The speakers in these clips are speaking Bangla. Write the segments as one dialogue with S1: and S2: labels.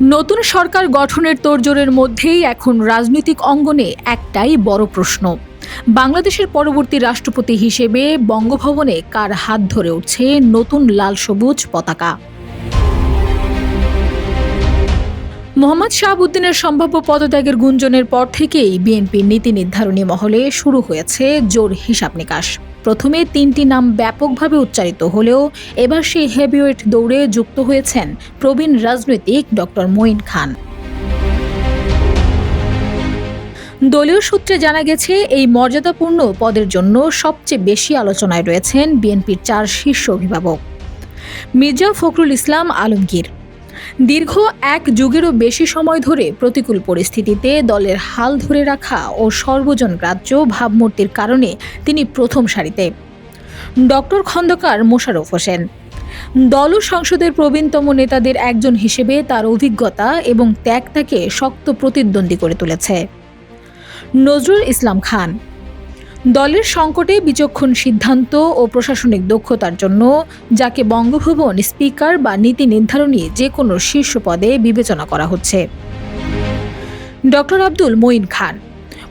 S1: নতুন সরকার গঠনের তোড়জোড়ের মধ্যেই এখন রাজনৈতিক অঙ্গনে একটাই বড় প্রশ্ন। বাংলাদেশের পরবর্তী রাষ্ট্রপতি হিসেবে বঙ্গভবনে কার হাত ধরে উঠছে নতুন লাল সবুজ পতাকা? মোহাম্মদ শাহাবুদ্দিনের সম্ভাব্য পদত্যাগের গুঞ্জনের পর থেকেই বিএনপির নীতি নির্ধারণী মহলে শুরু হয়েছে জোর হিসাব নিকাশ। প্রথমে ৩টি নাম ব্যাপকভাবে উচ্চারিত হলেও এবার সেই হেভিওয়েট দৌড়ে যুক্ত হয়েছেন প্রবীণ রাজনৈতিক ডক্টর মঈন খান। দলীয় সূত্রে জানা গেছে, এই মর্যাদাপূর্ণ পদের জন্য সবচেয়ে বেশি আলোচনায় রয়েছেন বিএনপির ৪ শীর্ষ অভিভাবক। মির্জা ফখরুল ইসলাম আলমগীর দীর্ঘ এক যুগেরও বেশি সময় ধরে প্রতিকূল পরিস্থিতিতে দলের হাল ধরে রাখা ও সর্বজন গ্রাহ্য ভাবমূর্তির কারণে তিনি প্রথম সারিতে। ডক্টর খন্দকার মোশাররফ হোসেন দল ও সংসদের প্রবীণতম নেতাদের একজন হিসেবে তার অভিজ্ঞতা এবং ত্যাগ তাকে শক্ত প্রতিদ্বন্দ্বী করে তুলেছে। নজরুল ইসলাম খান দলের সংকটে বিচক্ষণ সিদ্ধান্ত ও প্রশাসনিক দক্ষতার জন্য যাকে বঙ্গভবন স্পিকার বা নীতি নির্ধারণী যে কোনো শীর্ষ পদে বিবেচনা করা হচ্ছে। ডক্টর আব্দুল মঈন খান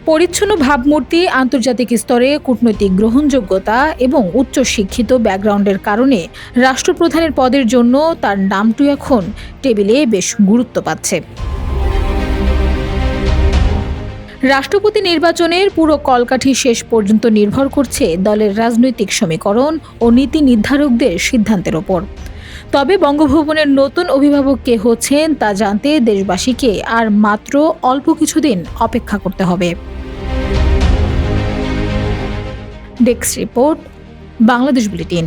S1: পরিচ্ছন্ন ভাবমূর্তি, আন্তর্জাতিক স্তরে কূটনৈতিক গ্রহণযোগ্যতা এবং উচ্চ শিক্ষিত ব্যাকগ্রাউন্ডের কারণে রাষ্ট্রপ্রধানের পদের জন্য তার নামটি এখন টেবিলে বেশ গুরুত্ব পাচ্ছে। রাষ্ট্রপতি নির্বাচনের পুরো কলকাঠি শেষ পর্যন্ত নির্ভর করছে দলের রাজনৈতিক সমীকরণ ও নীতি নির্ধারকদের সিদ্ধান্তের ওপর। তবে বঙ্গভবনের নতুন অভিভাবক কে হচ্ছেন তা জানতে দেশবাসীকে আর মাত্র অল্প কিছুদিন অপেক্ষা করতে হবে। Desk report, Bangladesh bulletin.